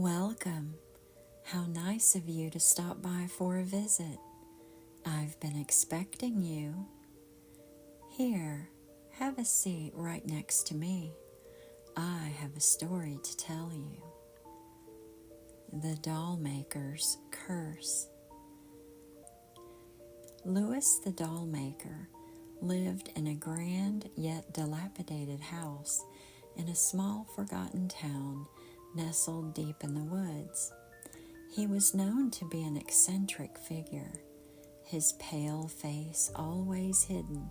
Welcome. How nice of you to stop by for a visit. I've been expecting you. Here, have a seat right next to me. I have a story to tell you. The Dollmaker's Curse. Louis the Dollmaker lived in a grand yet dilapidated house in a small forgotten town nestled deep in the woods. He was known to be an eccentric figure, his pale face always hidden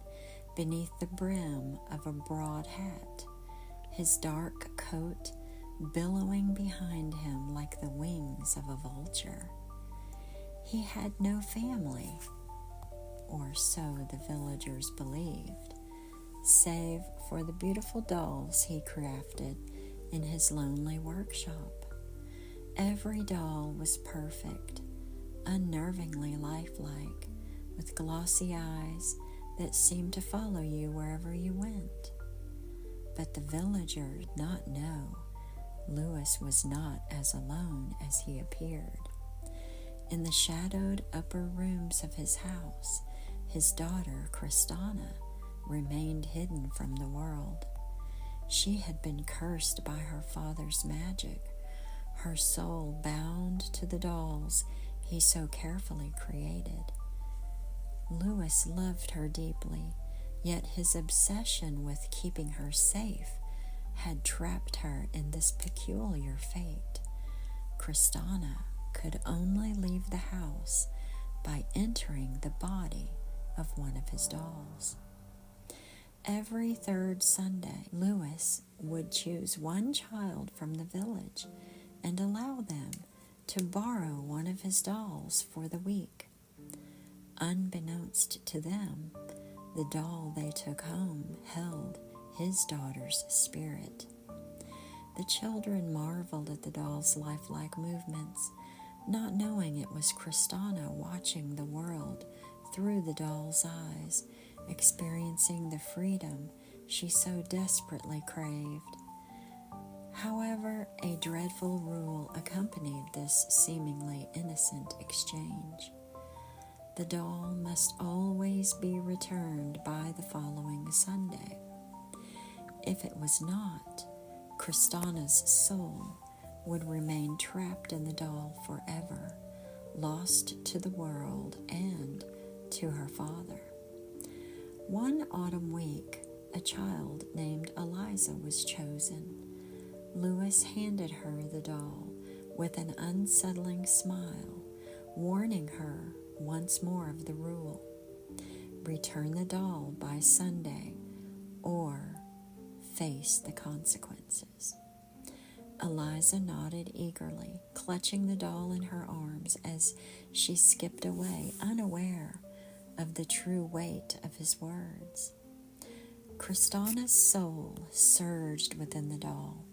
beneath the brim of a broad hat, his dark coat billowing behind him like the wings of a vulture. He had no family, or so the villagers believed, save for the beautiful dolls he crafted in his lonely workshop. Every doll was perfect, unnervingly lifelike, with glossy eyes that seemed to follow you wherever you went. But the villagers did not know Louis was not as alone as he appeared. In the shadowed upper rooms of his house, his daughter, Kristana, remained hidden from the world. She had been cursed by her father's magic, her soul bound to the dolls he so carefully created. Louis loved her deeply, yet his obsession with keeping her safe had trapped her in this peculiar fate. Kristana could only leave the house by entering the body of one of his dolls. Every third Sunday, Louis would choose one child from the village and allow them to borrow one of his dolls for the week. Unbeknownst to them, the doll they took home held his daughter's spirit. The children marveled at the doll's lifelike movements, not knowing it was Kristana watching the world through the doll's eyes, experiencing the freedom she so desperately craved. However, a dreadful rule accompanied this seemingly innocent exchange. The doll must always be returned by the following Sunday. If it was not, Kristana's soul would remain trapped in the doll forever, lost to the world and to her father. One autumn week, a child named Eliza was chosen. Louis handed her the doll with an unsettling smile, warning her once more of the rule: return the doll by Sunday or face the consequences. Eliza nodded eagerly, clutching the doll in her arms as she skipped away, unaware of the true weight of his words. Kristana's soul surged within the doll,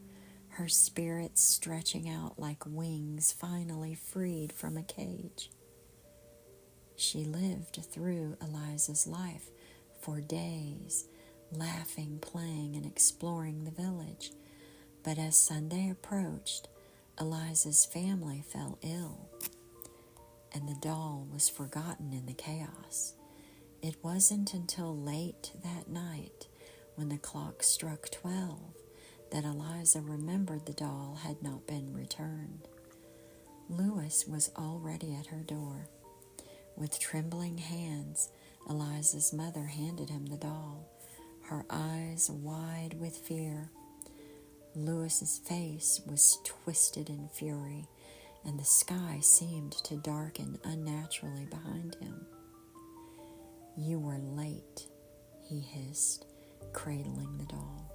her spirit stretching out like wings finally freed from a cage. She lived through Eliza's life for days, laughing, playing, and exploring the village. But as Sunday approached, Eliza's family fell ill, and the doll was forgotten in the chaos. It wasn't until late that night, when the clock struck 12, that Eliza remembered the doll had not been returned. Louis was already at her door. With trembling hands, Eliza's mother handed him the doll, her eyes wide with fear. Louis's face was twisted in fury, and the sky seemed to darken unnaturally behind him. "You were late," he hissed, cradling the doll.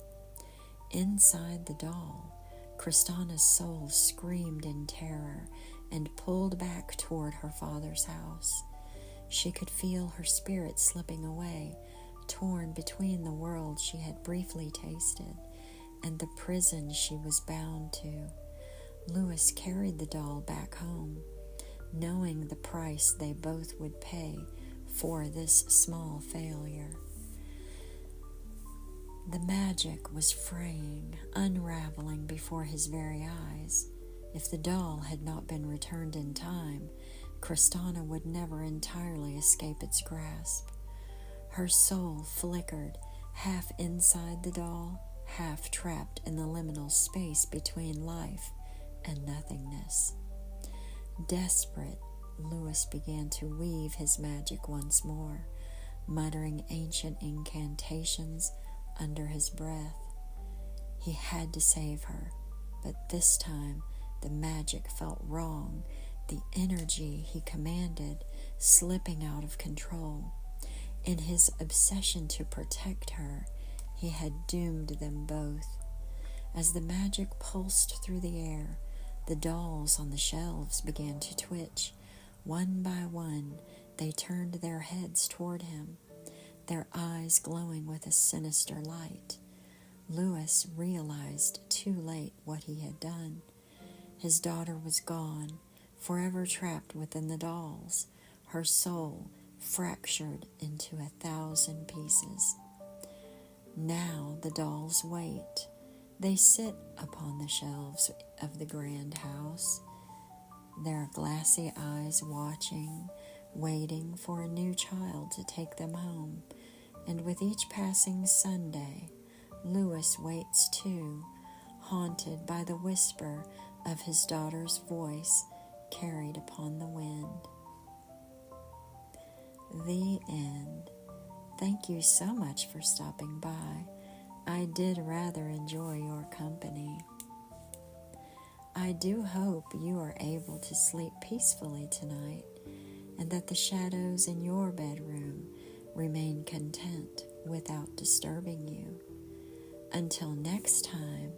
Inside the doll, Kristana's soul screamed in terror and pulled back toward her father's house. She could feel her spirit slipping away, torn between the world she had briefly tasted and the prison she was bound to. Louis carried the doll back home, knowing the price they both would pay for this small failure. The magic was fraying, unraveling before his very eyes. If the doll had not been returned in time, Kristana would never entirely escape its grasp. Her soul flickered, half inside the doll, half trapped in the liminal space between life and nothingness. Desperate, Lewis began to weave his magic once more, muttering ancient incantations under his breath. He had to save her, but this time the magic felt wrong, the energy he commanded slipping out of control. In his obsession to protect her, he had doomed them both. As the magic pulsed through the air, the dolls on the shelves began to twitch. One by one, they turned their heads toward him, their eyes glowing with a sinister light. Lewis realized too late what he had done. His daughter was gone, forever trapped within the dolls, her soul fractured into 1,000 pieces. Now the dolls wait. They sit upon the shelves of the grand house, their glassy eyes watching, waiting for a new child to take them home. And with each passing Sunday, Lewis waits too, haunted by the whisper of his daughter's voice carried upon the wind. The end. Thank you so much for stopping by. I did rather enjoy your company. I do hope you are able to sleep peacefully tonight, and that the shadows in your bedroom remain content without disturbing you. Until next time,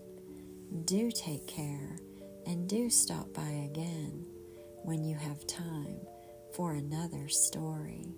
do take care and do stop by again when you have time for another story.